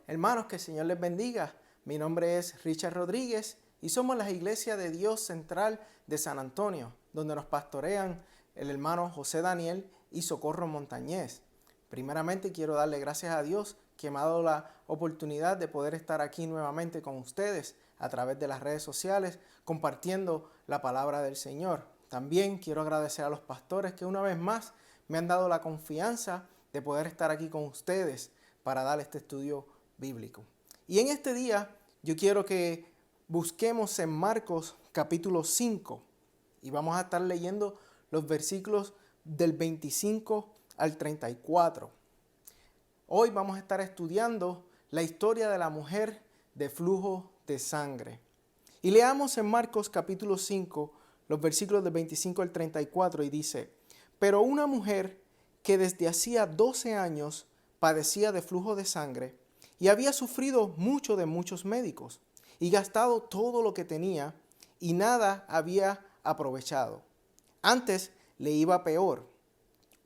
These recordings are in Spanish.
Hermanos, que el Señor les bendiga. Mi nombre es Richard Rodríguez y somos la Iglesia de Dios Central de San Antonio, donde nos pastorean el hermano José Daniel y Socorro Montañez. Primeramente quiero darle gracias a Dios que me ha dado la oportunidad de poder estar aquí nuevamente con ustedes a través de las redes sociales compartiendo la palabra del Señor. También quiero agradecer a los pastores que una vez más me han dado la confianza de poder estar aquí con ustedes para dar este estudio bíblico. Y en este día yo quiero que busquemos en Marcos capítulo 5 y vamos a estar leyendo los versículos del 25 al 34. Hoy vamos a estar estudiando la historia de la mujer de flujo de sangre. Y leamos en Marcos capítulo 5 los versículos del 25 al 34 y dice: Pero una mujer que desde hacía 12 años padecía de flujo de sangre y había sufrido mucho de muchos médicos y gastado todo lo que tenía y nada había aprovechado. Antes le iba peor.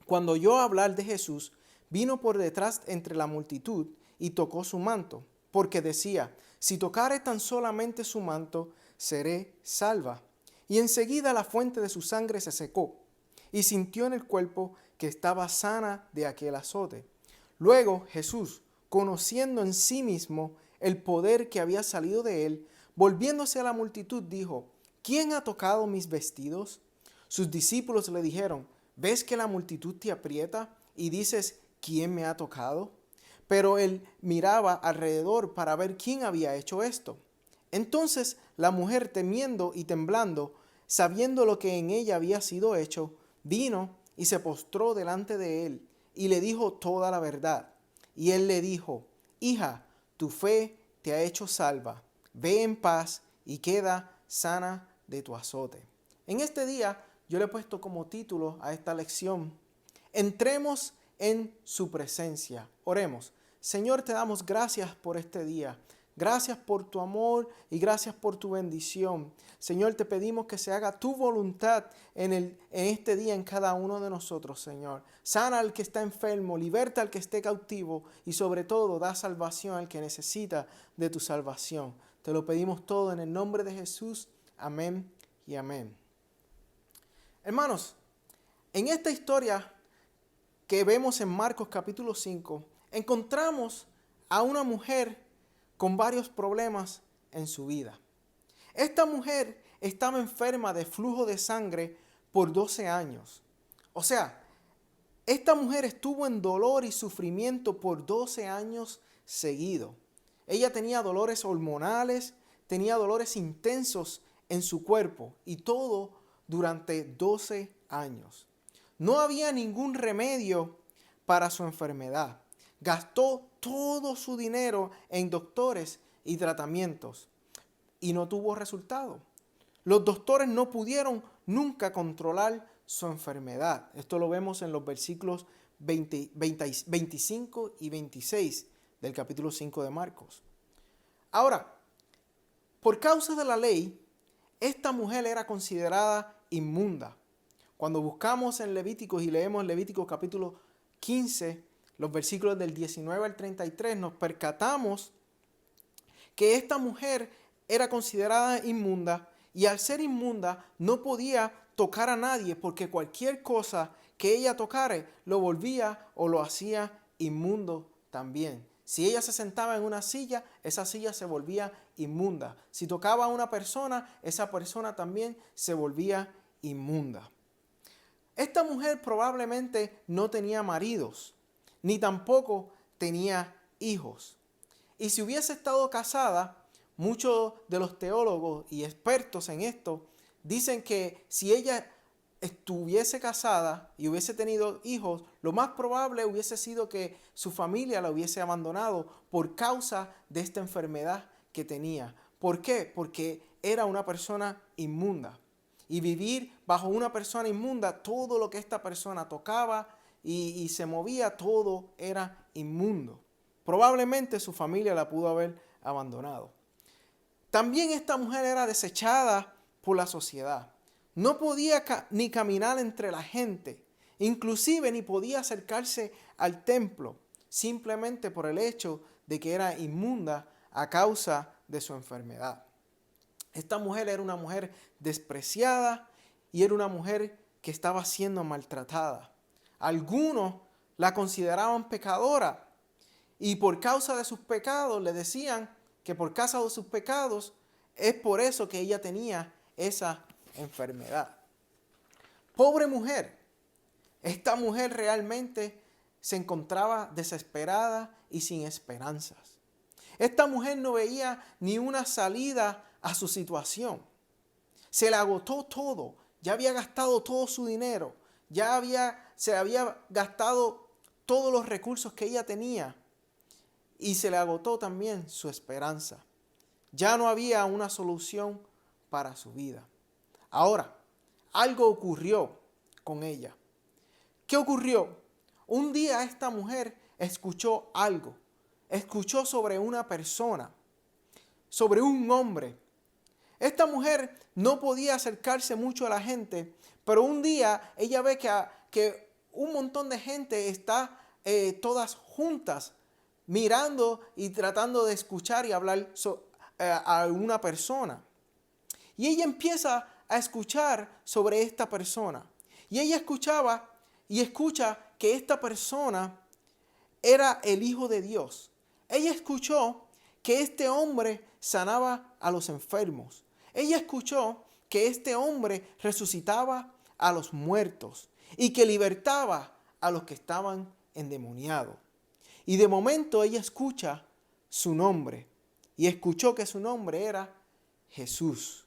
Cuando oyó hablar de Jesús, vino por detrás entre la multitud y tocó su manto, porque decía: si tocare tan solamente su manto, seré salva. Y enseguida la fuente de su sangre se secó, y sintió en el cuerpo que estaba sana de aquel azote. Luego Jesús, conociendo en sí mismo el poder que había salido de él, volviéndose a la multitud, dijo: ¿Quién ha tocado mis vestidos? Sus discípulos le dijeron: ¿ves que la multitud te aprieta y dices: ¿quién me ha tocado? Pero él miraba alrededor para ver quién había hecho esto. Entonces la mujer, temiendo y temblando, sabiendo lo que en ella había sido hecho, vino y se postró delante de él y le dijo toda la verdad. Y él le dijo: hija, tu fe te ha hecho salva. Ve en paz y queda sana de tu azote. En este día yo le he puesto como título a esta lección: entremos en su presencia. Oremos. Señor, te damos gracias por este día. Gracias por tu amor y gracias por tu bendición. Señor, te pedimos que se haga tu voluntad en este día en cada uno de nosotros, Señor. Sana al que está enfermo, liberta al que esté cautivo y sobre todo da salvación al que necesita de tu salvación. Te lo pedimos todo en el nombre de Jesús. Amén y amén. Hermanos, en esta historia que vemos en Marcos capítulo 5, encontramos a una mujer con varios problemas en su vida. Esta mujer estaba enferma de flujo de sangre por 12 años. O sea, esta mujer estuvo en dolor y sufrimiento por 12 años seguidos. Ella tenía dolores hormonales, tenía dolores intensos en su cuerpo y todo durante 12 años. No había ningún remedio para su enfermedad. Gastó todo su dinero en doctores y tratamientos y no tuvo resultado. Los doctores no pudieron nunca controlar su enfermedad. Esto lo vemos en los versículos 25 y 26 del capítulo 5 de Marcos. Ahora, por causa de la ley, esta mujer era considerada inmunda. Cuando buscamos en Levíticos y leemos Levíticos capítulo 15, los versículos del 19 al 33, nos percatamos que esta mujer era considerada inmunda y al ser inmunda no podía tocar a nadie porque cualquier cosa que ella tocare lo volvía o lo hacía inmundo también. Si ella se sentaba en una silla, esa silla se volvía inmunda. Si tocaba a una persona, esa persona también se volvía inmunda. Esta mujer probablemente no tenía maridos, ni tampoco tenía hijos. Y si hubiese estado casada, muchos de los teólogos y expertos en esto dicen que si ella estuviese casada y hubiese tenido hijos, lo más probable hubiese sido que su familia la hubiese abandonado por causa de esta enfermedad que tenía. ¿Por qué? Porque era una persona inmunda. Y vivir bajo una persona inmunda, todo lo que esta persona tocaba y se movía, todo era inmundo. Probablemente su familia la pudo haber abandonado. También esta mujer era desechada por la sociedad. No podía ni caminar entre la gente, inclusive ni podía acercarse al templo. simplemente por el hecho de que era inmunda a causa de su enfermedad. Esta mujer era una mujer despreciada y era una mujer que estaba siendo maltratada. Algunos la consideraban pecadora y por causa de sus pecados le decían que por causa de sus pecados es por eso que ella tenía esa enfermedad. Pobre mujer, esta mujer realmente se encontraba desesperada y sin esperanzas. Esta mujer no veía ni una salida a su situación. Se le agotó todo, ya había gastado todo su dinero, se había gastado todos los recursos que ella tenía y se le agotó también su esperanza. Ya no había una solución para su vida. Ahora, algo ocurrió con ella. ¿Qué ocurrió? Un día esta mujer escuchó algo. Escuchó sobre una persona, sobre un hombre. Esta mujer no podía acercarse mucho a la gente, pero un día ella ve que un montón de gente está todas juntas, mirando y tratando de escuchar y hablar a una persona. Y ella empieza a escuchar sobre esta persona. Y ella escuchaba y escucha que esta persona era el Hijo de Dios. Ella escuchó que este hombre sanaba a los enfermos. Ella escuchó que este hombre resucitaba a los muertos y que libertaba a los que estaban endemoniados. Y de momento ella escucha su nombre y escuchó que su nombre era Jesús.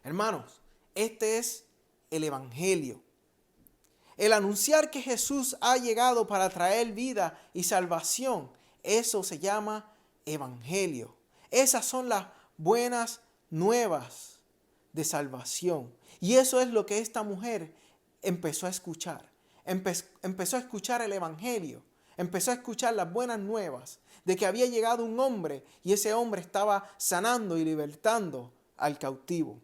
Hermanos, este es el Evangelio. El anunciar que Jesús ha llegado para traer vida y salvación, eso se llama Evangelio. Esas son las buenas nuevas de salvación. Y eso es lo que esta mujer empezó a escuchar. Empezó a escuchar el Evangelio. Empezó a escuchar las buenas nuevas de que había llegado un hombre y ese hombre estaba sanando y libertando al cautivo.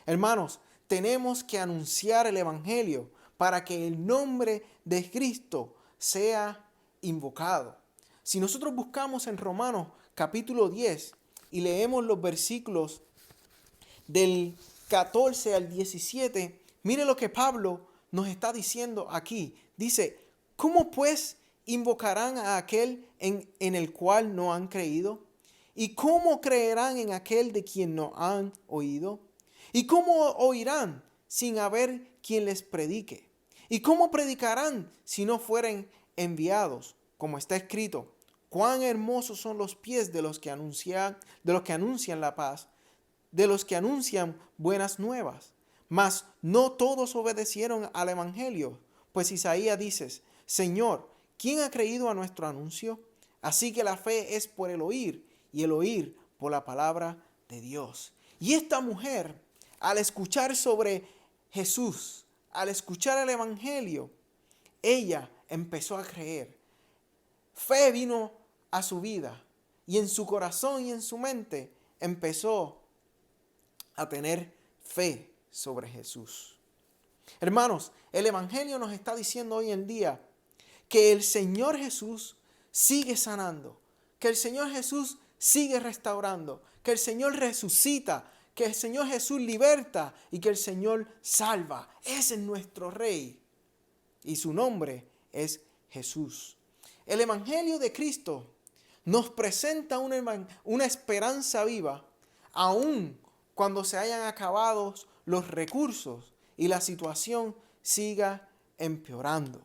Hermanos, tenemos que anunciar el Evangelio para que el nombre de Cristo sea invocado. Si nosotros buscamos en Romanos capítulo 10 y leemos los versículos del 14 al 17, mire lo que Pablo nos está diciendo aquí. Dice, ¿cómo pues invocarán a aquel en el cual no han creído? ¿Y cómo creerán en aquel de quien no han oído? ¿Y cómo oirán sin haber quien les predique? ¿Y cómo predicarán si no fueren enviados? Como está escrito, cuán hermosos son los pies de los que anuncian la paz, de los que anuncian buenas nuevas. Mas no todos obedecieron al evangelio, pues Isaías dice, Señor, ¿quién ha creído a nuestro anuncio? Así que la fe es por el oír, y el oír por la palabra de Dios. Y esta mujer, al escuchar sobre Jesús, al escuchar el evangelio, ella empezó a creer. Fe vino a su vida y en su corazón y en su mente empezó a tener fe sobre Jesús. Hermanos, el evangelio nos está diciendo hoy en día que el Señor Jesús sigue sanando, que el Señor Jesús sigue restaurando, que el Señor resucita, que el Señor Jesús liberta y que el Señor salva. Ese es nuestro Rey y su nombre es Jesús. El Evangelio de Cristo nos presenta una esperanza viva, aun cuando se hayan acabado los recursos y la situación siga empeorando.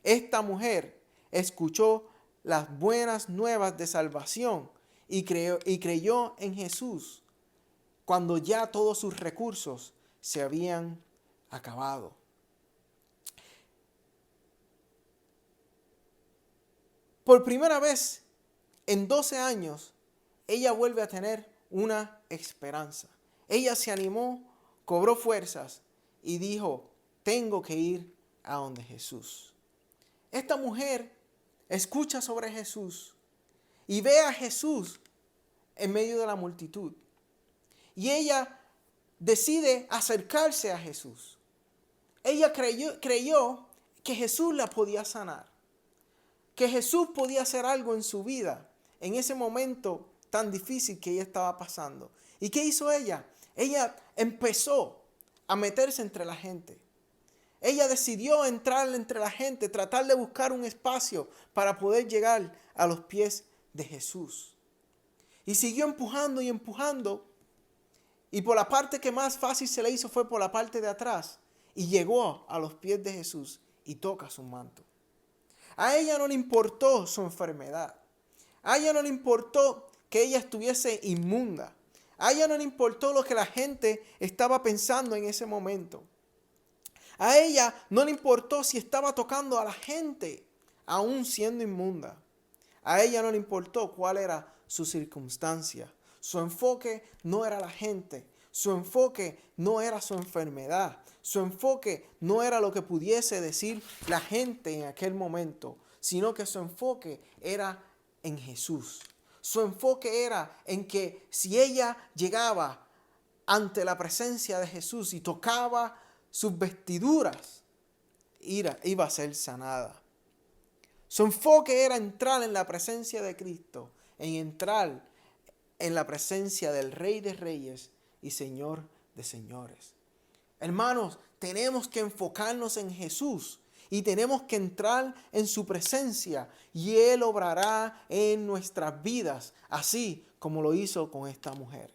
Esta mujer escuchó las buenas nuevas de salvación y creyó en Jesús cuando ya todos sus recursos se habían acabado. Por primera vez en 12 años, ella vuelve a tener una esperanza. Ella se animó, cobró fuerzas y dijo, tengo que ir a donde Jesús. Esta mujer escucha sobre Jesús y ve a Jesús en medio de la multitud. Y ella decide acercarse a Jesús. Ella creyó que Jesús la podía sanar. que Jesús podía hacer algo en su vida, en ese momento tan difícil que ella estaba pasando. ¿Y qué hizo ella? Ella empezó a meterse entre la gente. Ella decidió entrar entre la gente, tratar de buscar un espacio para poder llegar a los pies de Jesús. Y siguió empujando y empujando. Y por la parte que más fácil se le hizo fue por la parte de atrás. Y llegó a los pies de Jesús y toca su manto. A ella no le importó su enfermedad. A ella no le importó que ella estuviese inmunda. A ella no le importó lo que la gente estaba pensando en ese momento. A ella no le importó si estaba tocando a la gente, aún siendo inmunda. A ella no le importó cuál era su circunstancia. Su enfoque no era la gente. Su enfoque no era su enfermedad. Su enfoque no era lo que pudiese decir la gente en aquel momento, sino que su enfoque era en Jesús. Su enfoque era en que si ella llegaba ante la presencia de Jesús y tocaba sus vestiduras, iba a ser sanada. Su enfoque era entrar en la presencia de Cristo, en entrar en la presencia del Rey de Reyes y Señor de Señores. Hermanos, tenemos que enfocarnos en Jesús y tenemos que entrar en su presencia y Él obrará en nuestras vidas, así como lo hizo con esta mujer.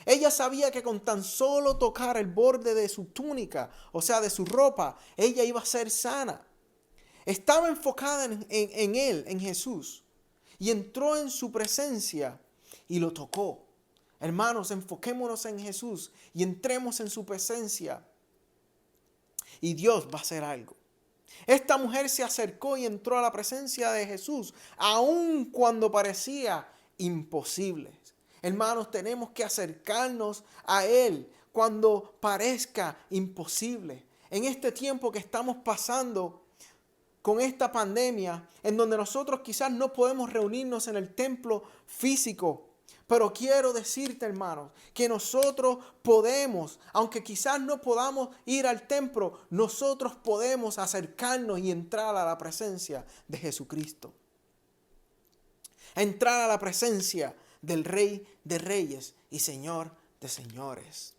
Ella sabía que con tan solo tocar el borde de su túnica, o sea, de su ropa, ella iba a ser sana. Estaba enfocada en Él, en Jesús, y entró en su presencia y lo tocó. Hermanos, enfoquémonos en Jesús y entremos en su presencia y Dios va a hacer algo. Esta mujer se acercó y entró a la presencia de Jesús, aun cuando parecía imposible. Hermanos, tenemos que acercarnos a Él cuando parezca imposible. En este tiempo que estamos pasando con esta pandemia, en donde nosotros quizás no podemos reunirnos en el templo físico, pero quiero decirte, hermanos, que nosotros podemos, aunque quizás no podamos ir al templo, nosotros podemos acercarnos y entrar a la presencia de Jesucristo. Entrar a la presencia del Rey de Reyes y Señor de Señores.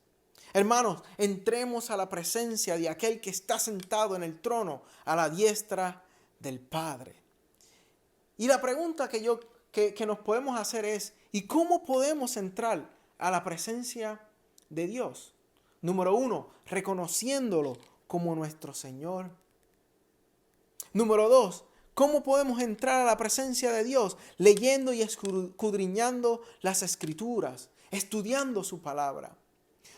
Hermanos, entremos a la presencia de aquel que está sentado en el trono a la diestra del Padre. Y la pregunta que nos podemos hacer es, ¿y cómo podemos entrar a la presencia de Dios? Número 1, reconociéndolo como nuestro Señor. Número 2, ¿cómo podemos entrar a la presencia de Dios? Leyendo y escudriñando las Escrituras, estudiando su palabra.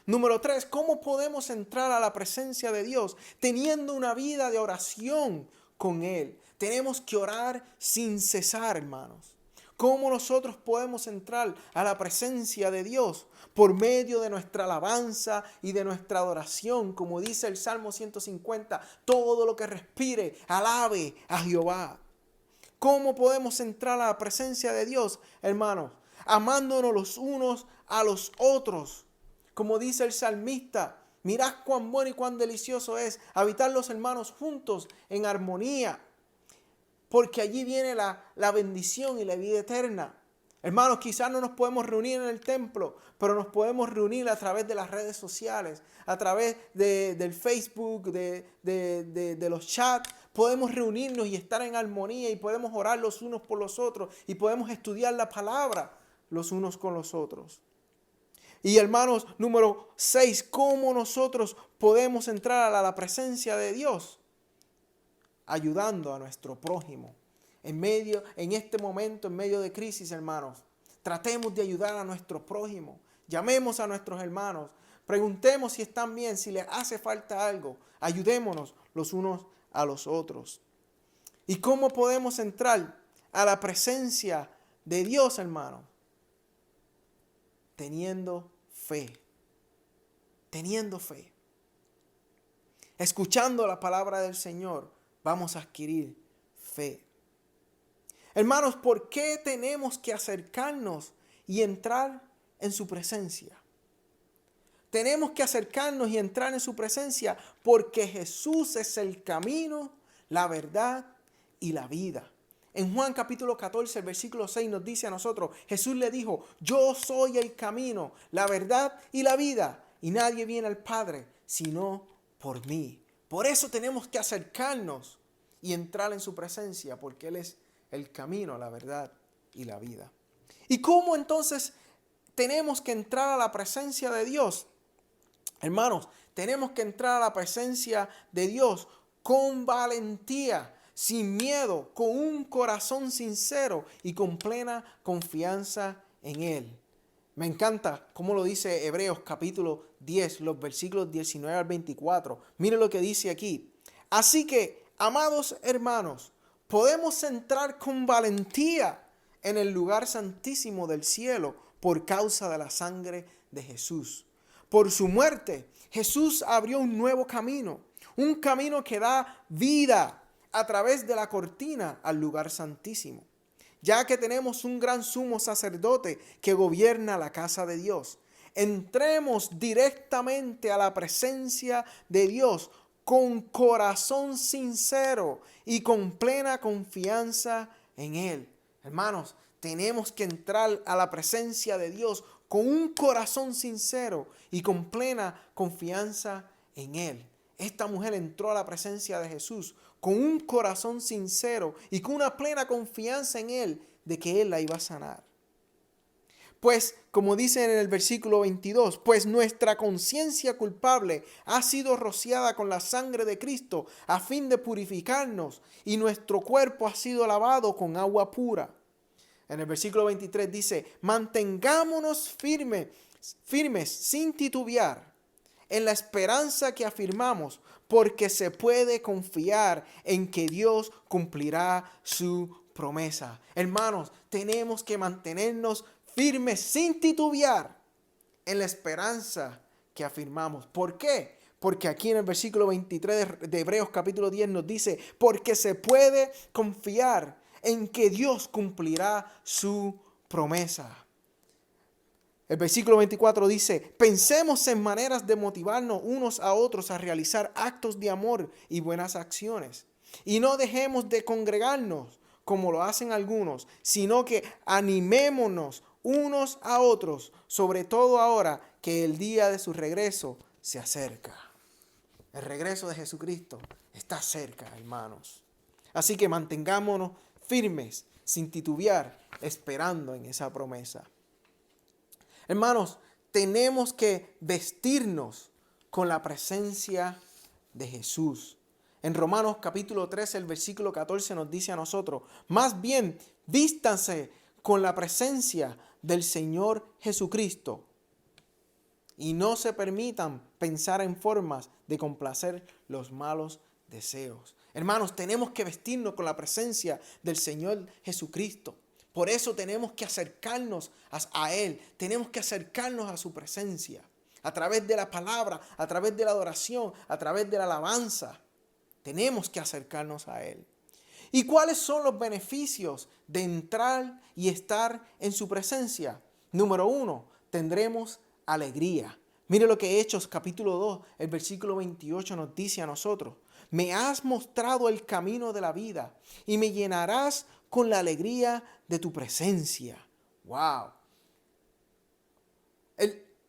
Número 3, ¿cómo podemos entrar a la presencia de Dios? Teniendo una vida de oración con Él. Tenemos que orar sin cesar, hermanos. ¿Cómo nosotros podemos entrar a la presencia de Dios? Por medio de nuestra alabanza y de nuestra adoración. Como dice el Salmo 150, todo lo que respire, alabe a Jehová. ¿Cómo podemos entrar a la presencia de Dios, hermanos? Amándonos los unos a los otros. Como dice el salmista, mirad cuán bueno y cuán delicioso es habitar los hermanos juntos en armonía. Porque allí viene la bendición y la vida eterna. Hermanos, quizás no nos podemos reunir en el templo, pero nos podemos reunir a través de las redes sociales, a través del Facebook, de los chats. Podemos reunirnos y estar en armonía y podemos orar los unos por los otros y podemos estudiar la palabra los unos con los otros. Y hermanos, número 6, ¿cómo nosotros podemos entrar a la presencia de Dios? Ayudando a nuestro prójimo. En este momento, en medio de crisis, hermanos, tratemos de ayudar a nuestro prójimo. Llamemos a nuestros hermanos. Preguntemos si están bien, si les hace falta algo. Ayudémonos los unos a los otros. ¿Y cómo podemos entrar a la presencia de Dios, hermanos? Teniendo fe. Teniendo fe. Escuchando la palabra del Señor, vamos a adquirir fe. Hermanos, ¿por qué tenemos que acercarnos y entrar en su presencia? Tenemos que acercarnos y entrar en su presencia porque Jesús es el camino, la verdad y la vida. En Juan capítulo 14, el versículo 6 nos dice a nosotros, Jesús le dijo, yo soy el camino, la verdad y la vida, y nadie viene al Padre sino por mí. Por eso tenemos que acercarnos y entrar en su presencia, porque Él es el camino, la verdad y la vida. ¿Y cómo entonces tenemos que entrar a la presencia de Dios? Hermanos, tenemos que entrar a la presencia de Dios con valentía, sin miedo, con un corazón sincero y con plena confianza en Él. Me encanta cómo lo dice Hebreos capítulo 10, los versículos 19 al 24. Mire lo que dice aquí. Así que, amados hermanos, podemos entrar con valentía en el lugar santísimo del cielo por causa de la sangre de Jesús. Por su muerte, Jesús abrió un nuevo camino, un camino que da vida a través de la cortina al lugar santísimo. Ya que tenemos un gran sumo sacerdote que gobierna la casa de Dios, entremos directamente a la presencia de Dios con corazón sincero y con plena confianza en Él. Hermanos, tenemos que entrar a la presencia de Dios con un corazón sincero y con plena confianza en Él. Esta mujer entró a la presencia de Jesús con un corazón sincero y con una plena confianza en Él de que Él la iba a sanar. Pues, como dice en el versículo 22, pues nuestra conciencia culpable ha sido rociada con la sangre de Cristo a fin de purificarnos y nuestro cuerpo ha sido lavado con agua pura. En el versículo 23 dice, mantengámonos firmes sin titubear en la esperanza que afirmamos, porque se puede confiar en que Dios cumplirá su promesa. Hermanos, tenemos que mantenernos firmes sin titubear en la esperanza que afirmamos. ¿Por qué? Porque aquí en el versículo 23 de Hebreos capítulo 10 nos dice, porque se puede confiar en que Dios cumplirá su promesa. El versículo 24 dice, pensemos en maneras de motivarnos unos a otros a realizar actos de amor y buenas acciones. Y no dejemos de congregarnos como lo hacen algunos, sino que animémonos unos a otros, sobre todo ahora que el día de su regreso se acerca. El regreso de Jesucristo está cerca, hermanos. Así que mantengámonos firmes, sin titubear, esperando en esa promesa. Hermanos, tenemos que vestirnos con la presencia de Jesús. En Romanos capítulo 13, el versículo 14 nos dice a nosotros, más bien vístanse con la presencia del Señor Jesucristo y no se permitan pensar en formas de complacer los malos deseos. Hermanos, tenemos que vestirnos con la presencia del Señor Jesucristo. Por eso tenemos que acercarnos a Él, tenemos que acercarnos a su presencia, a través de la palabra, a través de la adoración, a través de la alabanza. Tenemos que acercarnos a Él. ¿Y cuáles son los beneficios de entrar y estar en su presencia? Número 1, tendremos alegría. Mire lo que Hechos capítulo 2, el versículo 28 nos dice a nosotros. Me has mostrado el camino de la vida y me llenarás con la alegría de tu presencia. ¡Wow!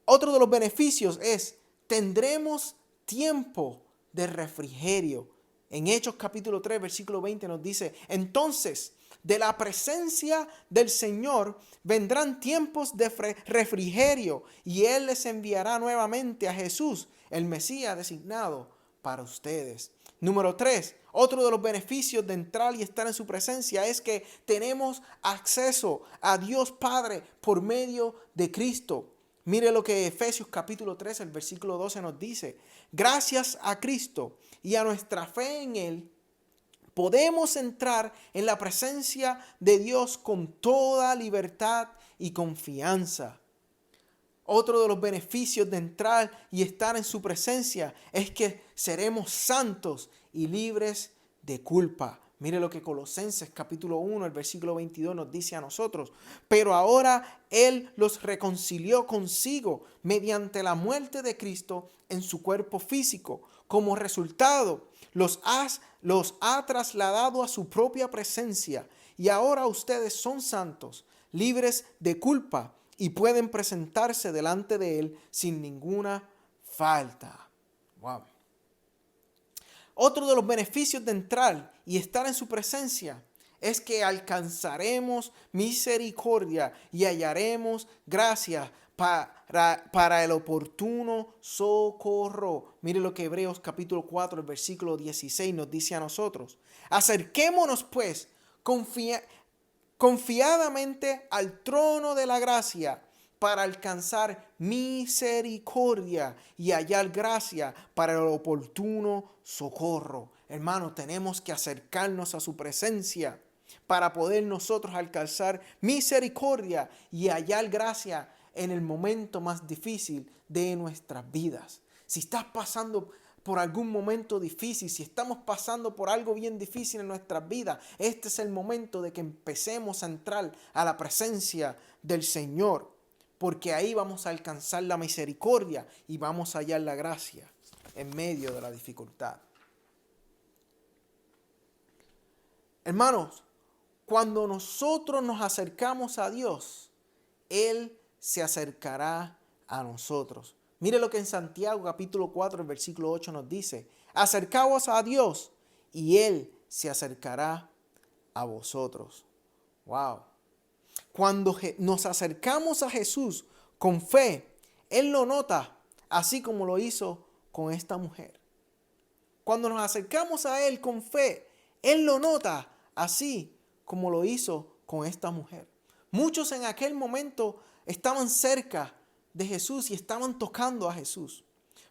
Otro de los beneficios es, tendremos tiempo de refrigerio. En Hechos capítulo 3, versículo 20 nos dice, entonces, de la presencia del Señor vendrán tiempos de refrigerio y Él les enviará nuevamente a Jesús, el Mesías designado para ustedes. Número 3, otro de los beneficios de entrar y estar en su presencia es que tenemos acceso a Dios Padre por medio de Cristo. Mire lo que Efesios capítulo 3, el versículo 12 nos dice. Gracias a Cristo y a nuestra fe en Él, podemos entrar en la presencia de Dios con toda libertad y confianza. Otro de los beneficios de entrar y estar en su presencia es que seremos santos y libres de culpa. Mire lo que Colosenses capítulo 1, el versículo 22 nos dice a nosotros. Pero ahora Él los reconcilió consigo mediante la muerte de Cristo en su cuerpo físico. Como resultado, los ha trasladado a su propia presencia y ahora ustedes son santos, libres de culpa y pueden presentarse delante de Él sin ninguna falta. Wow. Otro de los beneficios de entrar y estar en su presencia es que alcanzaremos misericordia y hallaremos gracia para el oportuno socorro. Mire lo que Hebreos capítulo 4, el versículo 16 nos dice a nosotros. Acerquémonos pues confiadamente al trono de la gracia para alcanzar misericordia y hallar gracia para el oportuno socorro. Hermanos, tenemos que acercarnos a su presencia para poder nosotros alcanzar misericordia y hallar gracia en el momento más difícil de nuestras vidas. Si estás pasando por algún momento difícil, si estamos pasando por algo bien difícil en nuestras vidas, este es el momento de que empecemos a entrar a la presencia del Señor, porque ahí vamos a alcanzar la misericordia y vamos a hallar la gracia en medio de la dificultad. Hermanos, cuando nosotros nos acercamos a Dios, Él se acercará a nosotros. Mire lo que en Santiago capítulo 4, el versículo 8 nos dice. Acercaos a Dios y Él se acercará a vosotros. Wow. Cuando nos acercamos a Jesús con fe, Él lo nota, así como lo hizo con esta mujer. Cuando nos acercamos a Él con fe, Él lo nota, así como lo hizo con esta mujer. Muchos en aquel momento estaban cerca de Jesús y estaban tocando a Jesús.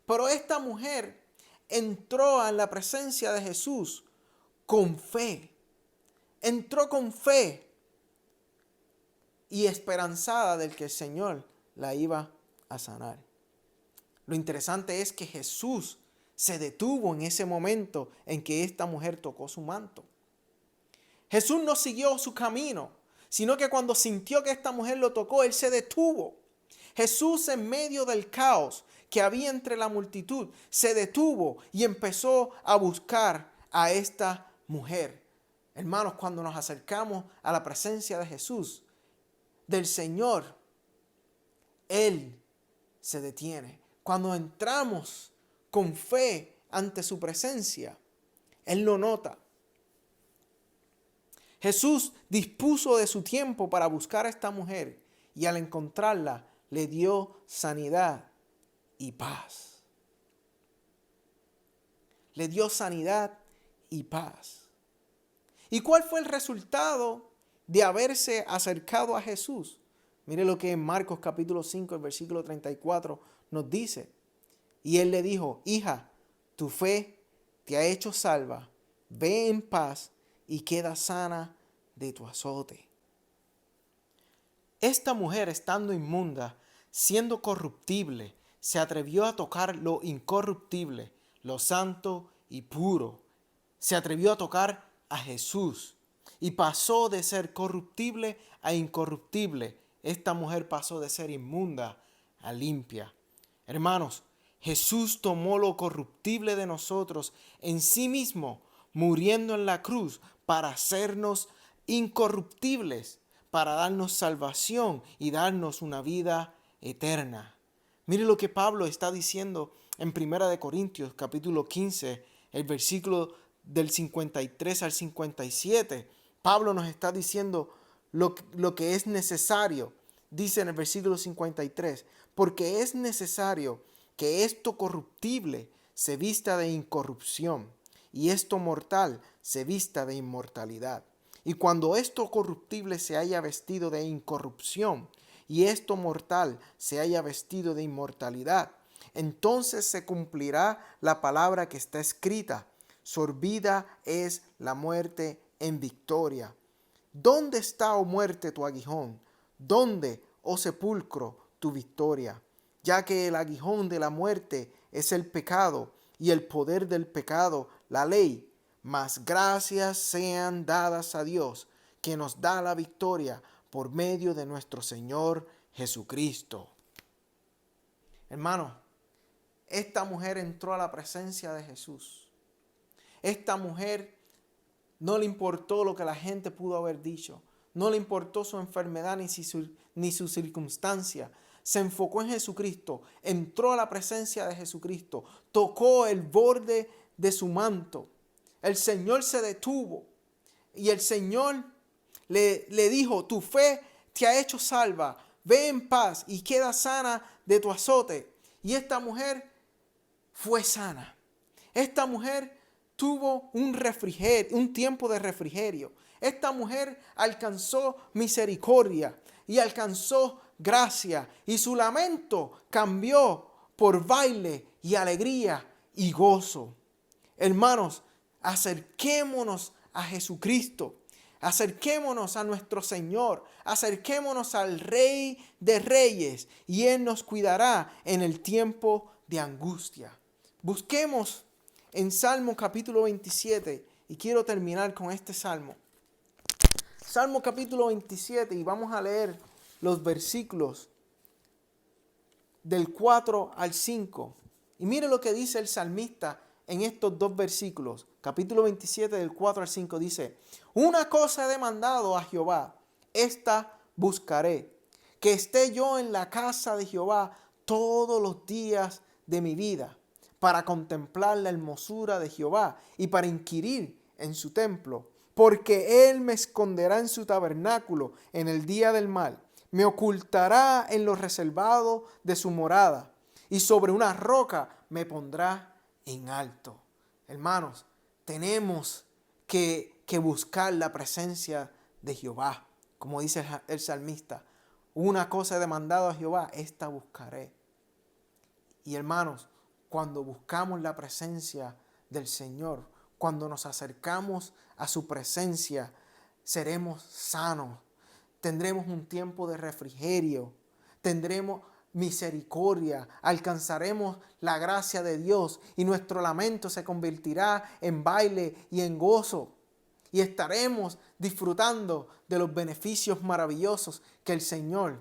Pero esta mujer entró en la presencia de Jesús con fe. Entró con fe y esperanzada del que el Señor la iba a sanar. Lo interesante es que Jesús se detuvo en ese momento en que esta mujer tocó su manto. Jesús no siguió su camino, sino que cuando sintió que esta mujer lo tocó, Él se detuvo. Jesús, en medio del caos que había entre la multitud, se detuvo y empezó a buscar a esta mujer. Hermanos, cuando nos acercamos a la presencia de Jesús, del Señor, Él se detiene. Cuando entramos con fe ante su presencia, Él lo nota. Jesús dispuso de su tiempo para buscar a esta mujer y al encontrarla le dio sanidad y paz. Le dio sanidad y paz. ¿Y cuál fue el resultado de haberse acercado a Jesús? Mire lo que en Marcos capítulo 5, el versículo 34 nos dice. Y Él le dijo, hija, tu fe te ha hecho salva, ve en paz y queda sana de tu azote. Esta mujer, estando inmunda, siendo corruptible, se atrevió a tocar lo incorruptible, lo santo y puro. Se atrevió a tocar a Jesús y pasó de ser corruptible a incorruptible. Esta mujer pasó de ser inmunda a limpia. Hermanos, Jesús tomó lo corruptible de nosotros en sí mismo, muriendo en la cruz para hacernos incorruptibles, para darnos salvación y darnos una vida eterna. Mire lo que Pablo está diciendo en 1 Corintios capítulo 15, el versículo del 53 al 57. Pablo nos está diciendo lo que es necesario. Dice en el versículo 53, porque es necesario que esto corruptible se vista de incorrupción y esto mortal se vista de inmortalidad. Y cuando esto corruptible se haya vestido de incorrupción y esto mortal se haya vestido de inmortalidad, entonces se cumplirá la palabra que está escrita: sorbida es la muerte en victoria. ¿Dónde está, oh muerte, tu aguijón? ¿Dónde, oh sepulcro, tu victoria? Ya que el aguijón de la muerte es el pecado y el poder del pecado la ley. Mas gracias sean dadas a Dios, que nos da la victoria por medio de nuestro Señor Jesucristo. Hermano, esta mujer entró a la presencia de Jesús. Esta mujer No le importó lo que la gente pudo haber dicho. No le importó su enfermedad ni su circunstancia. Se enfocó en Jesucristo, entró a la presencia de Jesucristo, tocó el borde de su manto. El Señor se detuvo y el Señor le dijo: tu fe te ha hecho salva, ve en paz y queda sana de tu azote. Y esta mujer fue sana. Esta mujer tuvo un tiempo de refrigerio. Esta mujer alcanzó misericordia y alcanzó gracia, y su lamento cambió por baile y alegría y gozo. Hermanos, acerquémonos a Jesucristo. Acerquémonos a nuestro Señor, acerquémonos al Rey de Reyes, y Él nos cuidará en el tiempo de angustia. Busquemos en Salmo capítulo 27, y quiero terminar con este salmo. Salmo capítulo 27, y vamos a leer los versículos del 4 al 5. Y mire lo que dice el salmista en estos dos versículos. Capítulo 27 del 4 al 5 dice: una cosa he demandado a Jehová, esta buscaré, que esté yo en la casa de Jehová todos los días de mi vida, para contemplar la hermosura de Jehová y para inquirir en su templo. Porque Él me esconderá en su tabernáculo en el día del mal, me ocultará en lo reservado de su morada, y sobre una roca me pondrá en alto. Hermanos, tenemos que buscar la presencia de Jehová. Como dice el salmista: una cosa he demandado a Jehová, esta buscaré. Y hermanos, cuando buscamos la presencia del Señor, cuando nos acercamos a su presencia, seremos sanos. Tendremos un tiempo de refrigerio. Tendremos misericordia. Alcanzaremos la gracia de Dios. Y nuestro lamento se convertirá en baile y en gozo. Y estaremos disfrutando de los beneficios maravillosos que el Señor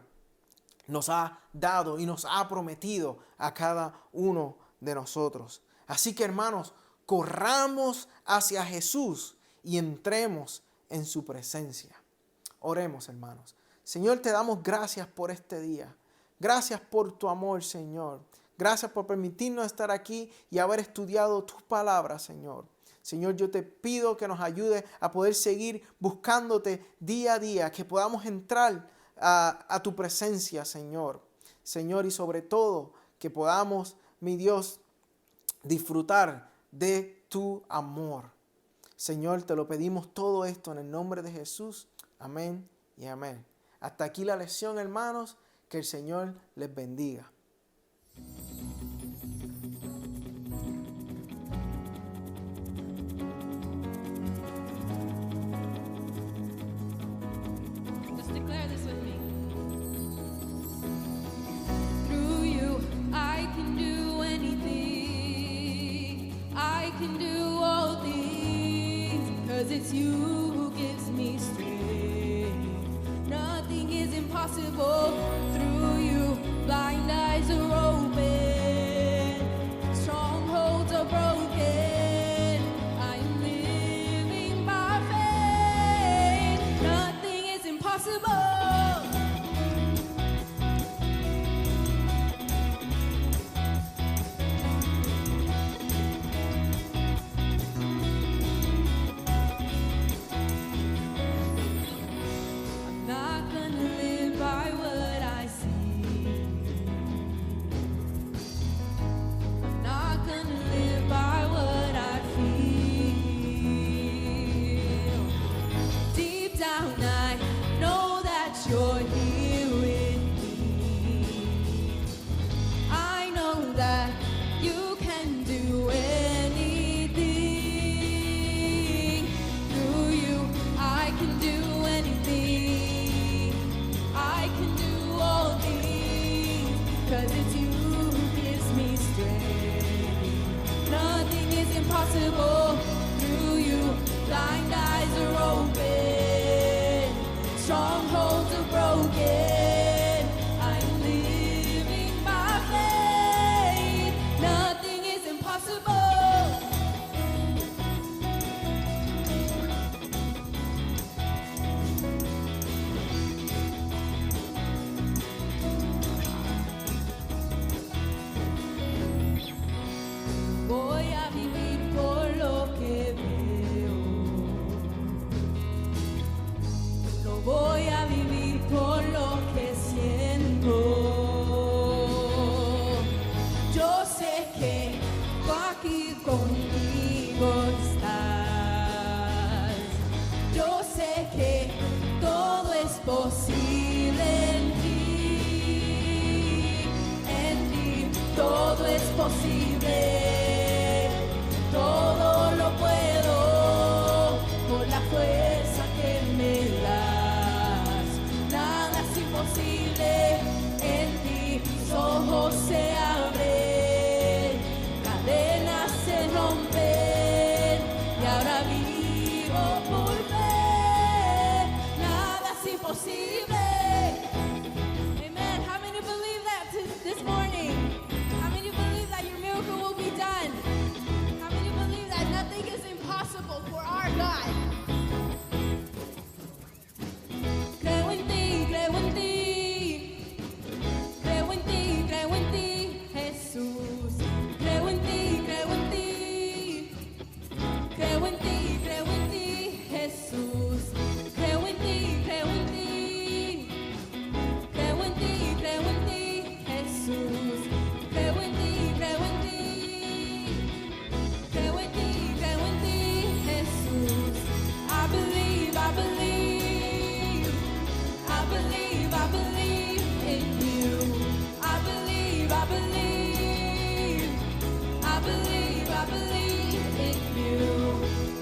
nos ha dado y nos ha prometido a cada uno de nosotros. Así que, hermanos, corramos hacia Jesús y entremos en su presencia. Oremos, hermanos. Señor, te damos gracias por este día. Gracias por tu amor, Señor. Gracias por permitirnos estar aquí y haber estudiado tus palabras, Señor. Señor, yo te pido que nos ayude a poder seguir buscándote día a día, que podamos entrar a tu presencia, Señor. Señor, y sobre todo, que podamos, mi Dios, disfrutar de tu amor. Señor, te lo pedimos todo esto en el nombre de Jesús. Amén y amén. Hasta aquí la lección, hermanos. Que el Señor les bendiga. Just declare this with me. Through you, I can do anything. I can do all things, 'cause it's you who gives me strength. Nothing is impossible. Through you, blind eyes are open, strongholds are broken. I'm living by faith. Nothing is impossible. I'm not gonna live by what I see. I'm not gonna live by what I feel. Deep down, I know that you're here with me. I know that you can do anything. Through you, I can do anything. I can do all things, 'cause it's you who gives me strength. Nothing is impossible. Through you, blind eyes are open, strongholds are broken. I'm living by faith. Nothing is impossible. posible. Amen. How many believe that this morning? How many believe that your miracle will be done? How many believe that nothing is impossible for our God? Creo en ti, creo en ti. Creo en ti, creo en ti, Jesús. Creo en ti, creo en ti. Creo en ti, Jesús. Creo en ti, creo en ti. Creo en ti, Jesús. Creo en ti, Creo en ti, Jesús. I believe, I believe. I believe, I believe in you. I believe, I believe. I believe, I believe in you.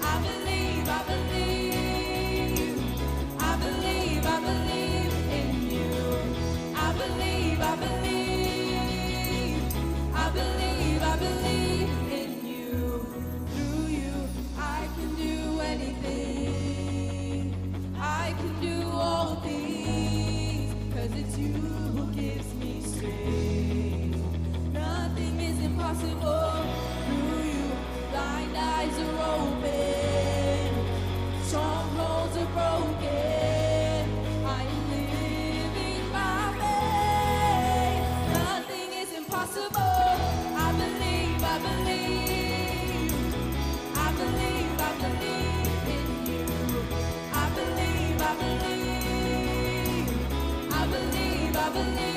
I believe, I believe. I believe, I believe in you. I believe, I believe. I believe, I believe in you. Through you, I can do anything. I can do all things, 'cause it's you who gives me strength. Nothing is impossible through you. Blind eyes are open, strongholds are broken. I am living by faith. Nothing is impossible. I believe, I believe. I believe, I believe in you. I believe, I believe. I believe, I believe.